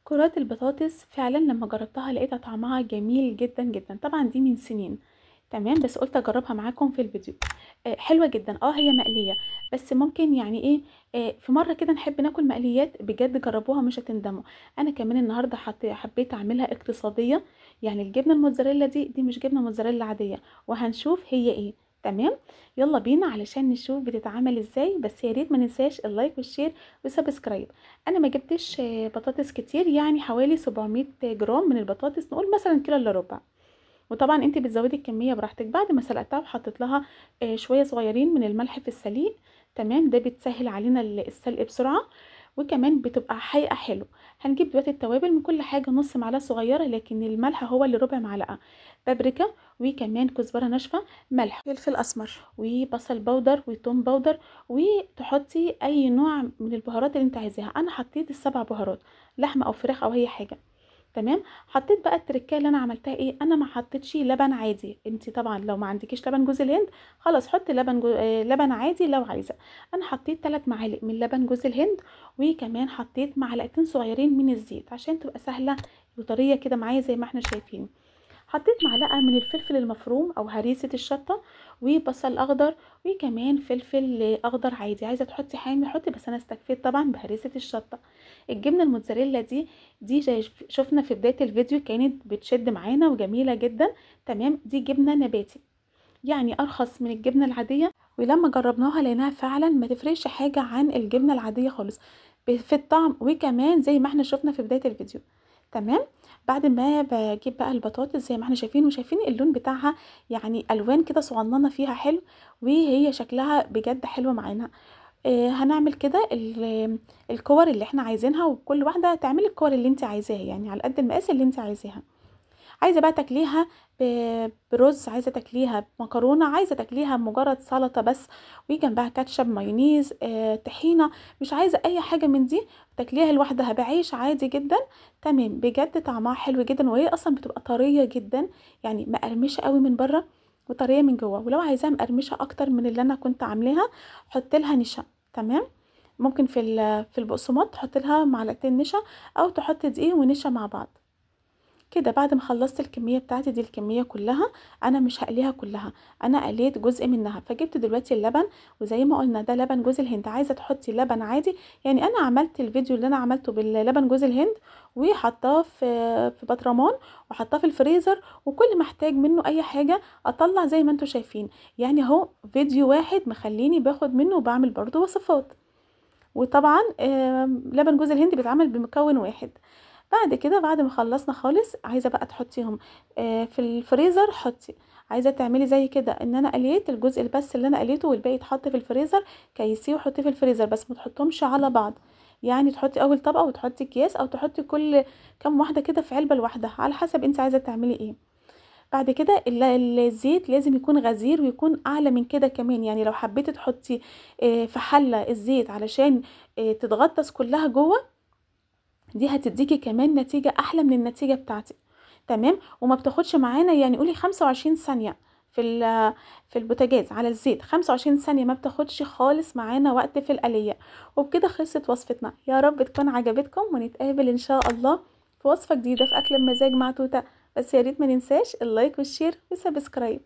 كرات البطاطس فعلا لما جربتها لقيتها طعمها جميل جدا جدا. طبعا دي من سنين، تمام، بس قلت اجربها معاكم في الفيديو. حلوه جدا. هي مقليه، بس ممكن يعني ايه، في مره كده نحب ناكل مقليات بجد، جربوها مش هتندموا. انا كمان النهارده حبيت اعملها اقتصاديه. يعني الجبنه الموتزاريلا دي مش جبنه موتزاريلا عاديه، وهنشوف هي ايه. تمام، يلا بينا علشان نشوف بتتعمل ازاي. بس يا ريت ما ننساش اللايك والشير وسبسكرايب. انا ما جبتش بطاطس كتير، يعني حوالي 700 جرام من البطاطس، نقول مثلا كيلو الا ربع. وطبعا انت بتزودي الكميه براحتك. بعد ما سلقتها وحطيت لها شويه صغيرين من الملح في السليق. تمام، ده بتسهل علينا السلق بسرعه، وكمان بتبقى حقيقه حلو. هنجيب دلوقتي التوابل من كل حاجه نص معلقه صغيره، لكن الملح هو اللي ربع معلقه. بابريكا، وكمان كزبره ناشفه، ملح، فلفل اسمر، وبصل بودر، وتوم بودر. وتحطي اي نوع من البهارات اللي انت عايزاها. انا حطيت السبع بهارات، لحمه او فراخ او اي حاجه. تمام، حطيت بقى التركيه اللي انا عملتها ايه، انا ما حطيتش لبن عادي. انت طبعا لو ما عندكيش لبن جوز الهند خلاص حطي لبن عادي لو عايزه. انا حطيت 3 معالق من لبن جوز الهند، وكمان حطيت معلقتين صغيرين من الزيت عشان تبقى سهله وطريه كده معايا زي ما احنا شايفين. حطيت معلقه من الفلفل المفروم او هريسه الشطه، وبصل اخضر، وكمان فلفل اخضر عادي. عايزه تحطي حامي حطي، بس انا استكفيت طبعا بهريسه الشطه. الجبنه الموتزاريلا دي زي شفنا في بدايه الفيديو كانت بتشد معانا وجميله جدا. تمام، دي جبنه نباتي، يعني ارخص من الجبنه العاديه. ولما جربناها لقيناها فعلا ما تفرقش حاجه عن الجبنه العاديه خالص في الطعم، وكمان زي ما احنا شفنا في بدايه الفيديو. تمام، بعد ما بجيب بقى البطاطس زي ما احنا شايفين، وشايفين اللون بتاعها، يعني الوان كده صغننه فيها حلو، وهي شكلها بجد حلو معانا. هنعمل كده الكور اللي احنا عايزينها، وكل واحده تعملي الكور اللي انت عايزاها، يعني على قد المقاس اللي انت عايزاها. عايزه بقى تاكليها برز، عايزه تاكليها بمكرونه، عايزه تاكليها مجرد سلطه بس وجنبها كاتشب مايونيز طحينه، مش عايزه اي حاجه من دي، تاكليها لوحدها بعيش عادي جدا. تمام، بجد طعمها حلو جدا، وهي اصلا بتبقى طريه جدا، يعني مقرمشه قوي من بره وطريه من جوه. ولو عايزاها مقرمشه اكتر من اللي انا كنت عاملاها حط لها نشا. تمام، ممكن في البقسماط تحط لها معلقتين نشا، او تحط دقيق ونشا مع بعض. كده بعد ما خلصت الكميه بتاعتي دي، الكميه كلها انا مش هقليها كلها، انا قليت جزء منها. فجبت دلوقتي اللبن، وزي ما قلنا ده لبن جوز الهند. عايزه تحطي لبن عادي، يعني انا عملت الفيديو اللي انا عملته باللبن جوز الهند وحطاه في بطرمان، وحطاه في الفريزر، وكل ما احتاج منه اي حاجه اطلع زي ما انتم شايفين. يعني اهو فيديو واحد مخليني باخد منه وبعمل برضو وصفات. وطبعا لبن جوز الهند بيتعمل بمكون واحد. بعد كده بعد ما خلصنا خالص، عايزه بقى تحطيهم في الفريزر حطي. عايزه تعملي زي كده ان انا قليت الجزء بس اللي انا قليته، والباقي يتحط في الفريزر، كيسيه وحطيه في الفريزر، بس ما تحطهمش على بعض. يعني تحطي اول طبقه وتحطي اكياس، او تحطي كل كام واحده كده في علبه لوحدها على حسب انت عايزه تعملي ايه. بعد كده الزيت لازم يكون غزير، ويكون اعلى من كده كمان. يعني لو حبيتي تحطي في حله الزيت علشان تتغطس كلها جوه، دي هتديكي كمان نتيجة احلى من النتيجة بتاعتي. تمام، وما بتاخدش معانا يعني قولي 25 ثانية في البوتاجاز على الزيت. 25 ثانية ما بتاخدش خالص معانا وقت في القلية. وبكده خلصت وصفتنا. يا رب تكون عجبتكم، ونتقابل ان شاء الله في وصفة جديدة في اكل بمزاج مع توتة. بس يا ريت ما ننساش اللايك والشير وسبسكرايب.